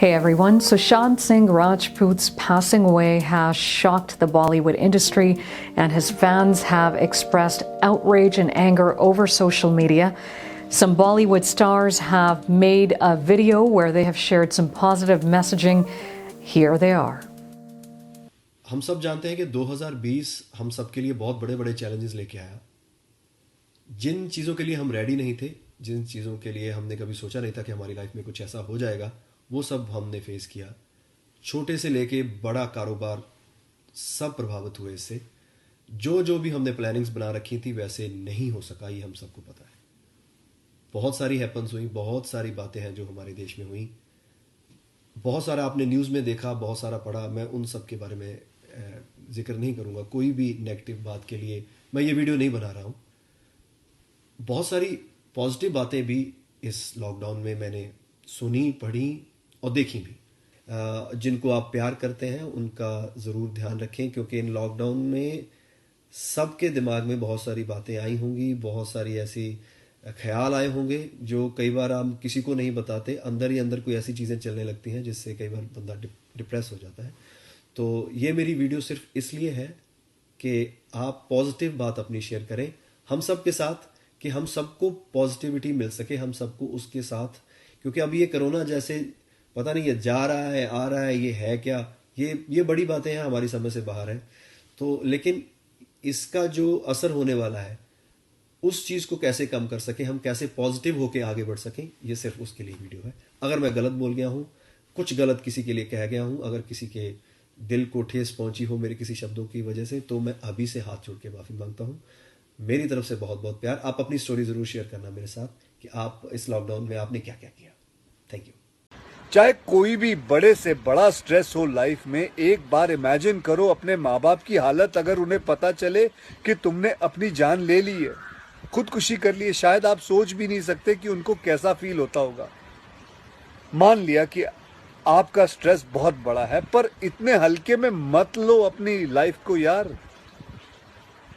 Hey everyone, Sushant Singh Rajput's passing away has shocked the Bollywood industry, and his fans have expressed outrage and anger over social media. Some Bollywood stars have made a video where they have shared some positive messaging. Here they are. हम सब जानते हैं कि 2020 हम सब के लिए बहुत बड़े बड़े चैलेंजेस लेके आया। जिन चीज़ों के लिए हम रेडी नहीं थे, जिन चीज़ों के लिए हमने कभी सोचा नहीं था कि हमारी लाइफ में कुछ ऐसा हो जाएगा, वो सब हमने फेस किया। छोटे से लेके बड़ा कारोबार सब प्रभावित हुए इससे। जो भी हमने प्लानिंग्स बना रखी थी वैसे नहीं हो सका, ये हम सबको पता है। बहुत सारी हैपन्स हुई, बहुत सारी बातें हैं जो हमारे देश में हुई, बहुत सारा आपने न्यूज़ में देखा, बहुत सारा पढ़ा। मैं उन सब के बारे में जिक्र नहीं करूँगा। कोई भी नेगेटिव बात के लिए मैं ये वीडियो नहीं बना रहा हूँ। बहुत सारी पॉजिटिव बातें भी इस लॉकडाउन में मैंने सुनी, पढ़ी और देखी भी। जिनको आप प्यार करते हैं उनका ज़रूर ध्यान रखें, क्योंकि इन लॉकडाउन में सबके दिमाग में बहुत सारी बातें आई होंगी, बहुत सारी ऐसी ख्याल आए होंगे जो कई बार हम किसी को नहीं बताते। अंदर ही अंदर कोई ऐसी चीज़ें चलने लगती हैं जिससे कई बार बंदा डिप्रेस हो जाता है। तो ये मेरी वीडियो सिर्फ इसलिए है कि आप पॉजिटिव बात अपनी शेयर करें हम सब के साथ, कि हम सबको पॉजिटिविटी मिल सके, हम सबको उसके साथ। क्योंकि अब ये कोरोना जैसे पता नहीं है जा रहा है, आ रहा है, ये है क्या, ये बड़ी बातें हैं, हमारी समझ से बाहर है। तो लेकिन इसका जो असर होने वाला है उस चीज़ को कैसे कम कर सके, हम कैसे पॉजिटिव होके आगे बढ़ सकें, ये सिर्फ उसके लिए वीडियो है। अगर मैं गलत बोल गया हूँ, कुछ गलत किसी के लिए कह गया हूँ, अगर किसी के दिल को ठेस पहुंची हो मेरे किसी शब्दों की वजह से, तो मैं अभी से हाथ जोड़ के माफ़ी मांगता हूँ। मेरी तरफ से बहुत बहुत प्यार। आप अपनी स्टोरी ज़रूर शेयर करना मेरे साथ कि आप इस लॉकडाउन में आपने क्या क्या किया। Thank you. चाहे कोई भी बड़े से बड़ा स्ट्रेस हो लाइफ में, एक बार इमेजिन करो अपने माँ बाप की हालत अगर उन्हें पता चले कि तुमने अपनी जान ले ली है, खुदकुशी कर ली है। शायद आप सोच भी नहीं सकते कि उनको कैसा फील होता होगा। मान लिया कि आपका स्ट्रेस बहुत बड़ा है, पर इतने हल्के में मत लो अपनी लाइफ को यार।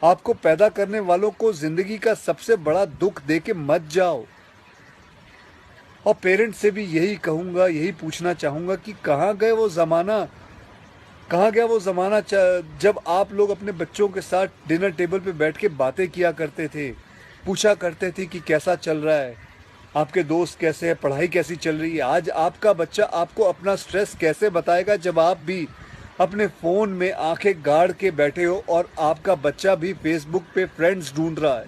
आपको पैदा करने वालों को जिंदगी का सबसे बड़ा दुख देके मत जाओ। और पेरेंट्स से भी यही कहूंगा, यही पूछना चाहूंगा कि कहाँ गए वो ज़माना, कहाँ गया वो ज़माना जब आप लोग अपने बच्चों के साथ डिनर टेबल पे बैठ के बातें किया करते थे, पूछा करते थे कि कैसा चल रहा है, आपके दोस्त कैसे हैं, पढ़ाई कैसी चल रही है। आज आपका बच्चा आपको अपना स्ट्रेस कैसे बताएगा जब आप भी अपने फ़ोन में आंखें गाड़ के बैठे हो और आपका बच्चा भी फेसबुक पे फ्रेंड्स ढूंढ रहा है।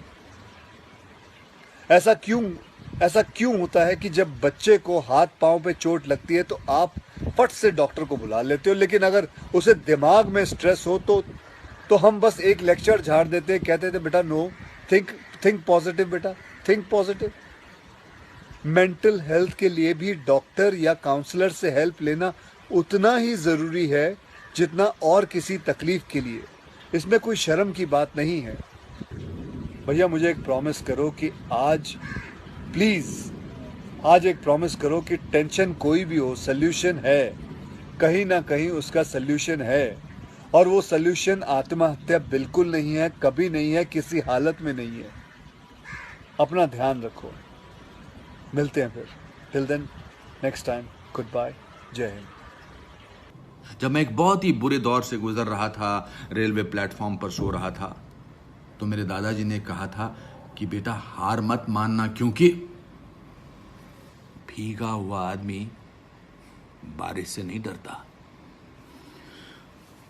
ऐसा क्यों होता है कि जब बच्चे को हाथ पांव पे चोट लगती है तो आप फट से डॉक्टर को बुला लेते हो, लेकिन अगर उसे दिमाग में स्ट्रेस हो तो हम बस एक लेक्चर झाड़ देते, कहते थे बेटा नो, थिंक पॉजिटिव बेटा, थिंक पॉजिटिव। मेंटल हेल्थ के लिए भी डॉक्टर या काउंसलर से हेल्प लेना उतना ही ज़रूरी है जितना और किसी तकलीफ के लिए। इसमें कोई शर्म की बात नहीं है। भैया मुझे एक प्रॉमिस करो कि आज एक प्रॉमिस करो कि टेंशन कोई भी हो, सल्यूशन है, कहीं ना कहीं उसका सल्यूशन है। और वो सल्यूशन आत्महत्या बिल्कुल नहीं है, कभी नहीं है, किसी हालत में नहीं है। अपना ध्यान रखो। मिलते हैं फिर। Till then, next time, good bye, जय हिंद। जब मैं एक बहुत ही बुरे दौर से गुजर रहा था, रेलवे प्लेटफॉर्म पर सो रहा था, तो मेरे दादाजी ने कहा था कि बेटा हार मत मानना, क्योंकि भीगा हुआ आदमी बारिश से नहीं डरता।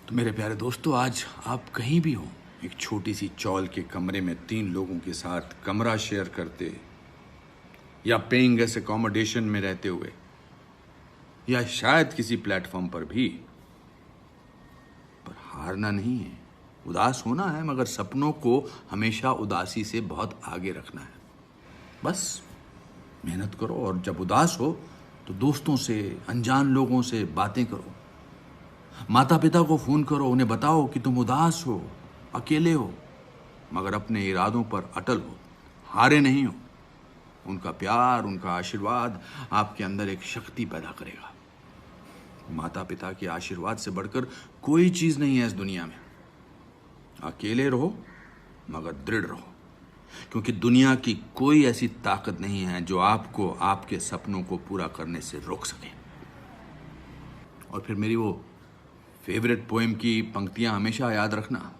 तो मेरे प्यारे दोस्तों, आज आप कहीं भी हो, एक छोटी सी चौल के कमरे में 3 लोगों के साथ कमरा शेयर करते, या पेइंग गेस्ट अकोमोडेशन में रहते हुए, या शायद किसी प्लेटफॉर्म पर भी, पर हारना नहीं है। उदास होना है, मगर सपनों को हमेशा उदासी से बहुत आगे रखना है। बस मेहनत करो, और जब उदास हो तो दोस्तों से, अनजान लोगों से बातें करो। माता पिता को फोन करो, उन्हें बताओ कि तुम उदास हो, अकेले हो, मगर अपने इरादों पर अटल हो, हारे नहीं हो। उनका प्यार, उनका आशीर्वाद आपके अंदर एक शक्ति पैदा करेगा। माता पिता के आशीर्वाद से बढ़कर कोई चीज नहीं है इस दुनिया में। अकेले रहो मगर दृढ़ रहो, क्योंकि दुनिया की कोई ऐसी ताकत नहीं है जो आपको आपके सपनों को पूरा करने से रोक सके। और फिर मेरी वो फेवरेट पोएम की पंक्तियां हमेशा याद रखना।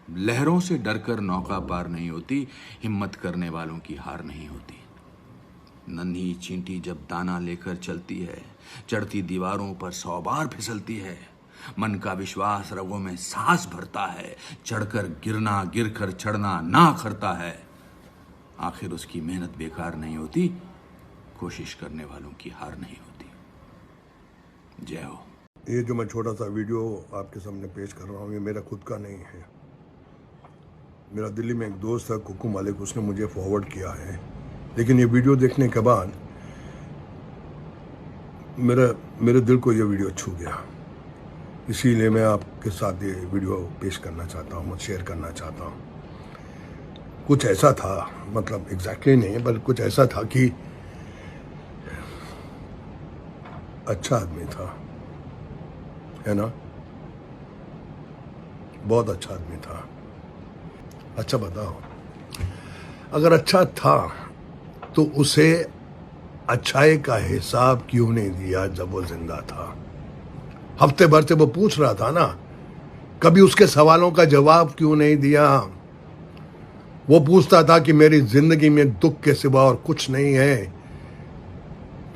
लहरों से डरकर नौका पार नहीं होती, हिम्मत करने वालों की हार नहीं होती। नन्ही चींटी जब दाना लेकर चलती है, चढ़ती दीवारों पर 100 बार फिसलती है। मन का विश्वास रगों में सांस भरता है, चढ़कर गिरना गिरकर चढ़ना ना करता है। आखिर उसकी मेहनत बेकार नहीं होती, कोशिश करने वालों की हार नहीं होती। जय हो। ये जो मैं छोटा सा वीडियो आपके सामने पेश कर रहा हूँ, ये मेरा खुद का नहीं है। मेरा दिल्ली में एक दोस्त है कुकू मालिक, उसने मुझे फॉरवर्ड किया है। लेकिन ये वीडियो देखने के बाद मेरे दिल को ये वीडियो छू गया, इसीलिए मैं आपके साथ ये वीडियो पेश करना चाहता हूँ, शेयर करना चाहता हूँ। कुछ ऐसा था, मतलब एग्जैक्टली नहीं, पर कुछ ऐसा था कि अच्छा आदमी था, है ना, बहुत अच्छा आदमी था। अच्छा बताओ, अगर अच्छा था तो उसे अच्छाई का हिसाब क्यों नहीं दिया जब वो जिंदा था? हफ्ते भर से वो पूछ रहा था ना, कभी उसके सवालों का जवाब क्यों नहीं दिया? वो पूछता था कि मेरी जिंदगी में दुख के सिवा और कुछ नहीं है,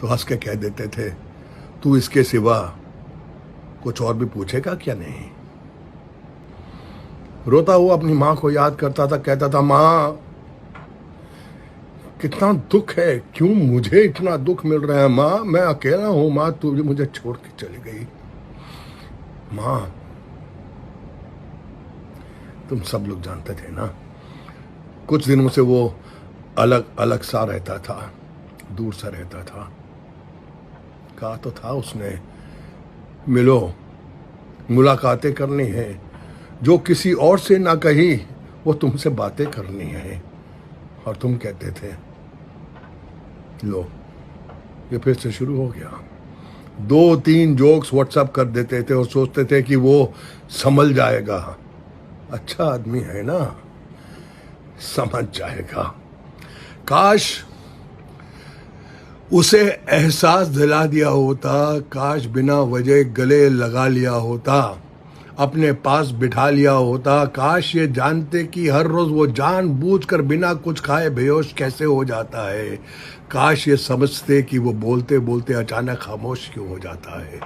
तो हंस के कह देते थे, तू इसके सिवा कुछ और भी पूछेगा क्या? नहीं। रोता हुआ अपनी माँ को याद करता था, कहता था, माँ कितना दुख है, क्यों मुझे इतना दुख मिल रहा है? माँ मैं अकेला हूं, माँ तू मुझे छोड़ के चली गई। माँ तुम सब लोग जानते थे ना, कुछ दिनों से वो अलग अलग सा रहता था, दूर सा रहता था। कहा तो था उसने, मिलो, मुलाकातें करनी है, जो किसी और से ना कही वो तुमसे बातें करनी है। और तुम कहते थे, लो ये फिर से शुरू हो गया। 2-3 जोक्स व्हाट्सएप कर देते थे और सोचते थे कि वो संभल जाएगा। अच्छा आदमी है ना, समझ जाएगा। काश उसे एहसास दिला दिया होता, काश बिना वजह गले लगा लिया होता, अपने पास बिठा लिया होता। काश ये जानते कि हर रोज वो जानबूझकर बिना कुछ खाए बेहोश कैसे हो जाता है। काश ये समझते कि वो बोलते बोलते अचानक खामोश क्यों हो जाता है।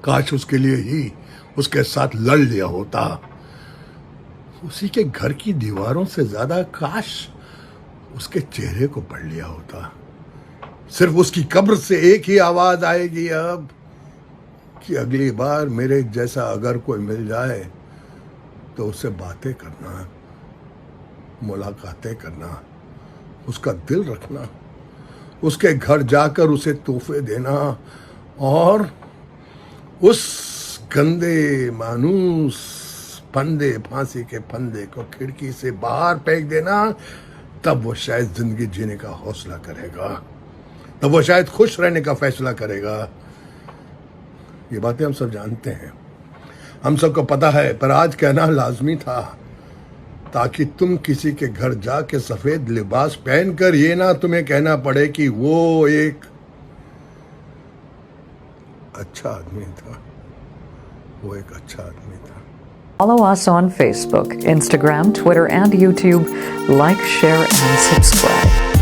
काश उसके लिए ही उसके साथ लड़ लिया होता। उसी के घर की दीवारों से ज्यादा काश उसके चेहरे को पढ़ लिया होता। सिर्फ उसकी कब्र से एक ही आवाज आएगी अब, कि अगली बार मेरे जैसा अगर कोई मिल जाए तो उससे बातें करना, मुलाकातें करना, उसका दिल रखना, उसके घर जाकर उसे तोहफे देना और उस गंदे मानूस फंदे फांसी के फंदे को खिड़की से बाहर फेंक देना। तब वो शायद जिंदगी जीने का हौसला करेगा, तब वो शायद खुश रहने का फैसला करेगा। ये बातें हम सब जानते हैं, हम सबको पता है, पर आज कहना लाजमी था ताकि तुम किसी के घर जाके सफेद लिबास पहनकर ये ना तुम्हें कहना पड़े कि वो एक अच्छा आदमी था, वो एक अच्छा आदमी था। Follow us on Facebook, Instagram, Twitter, and YouTube. Like, share, and subscribe.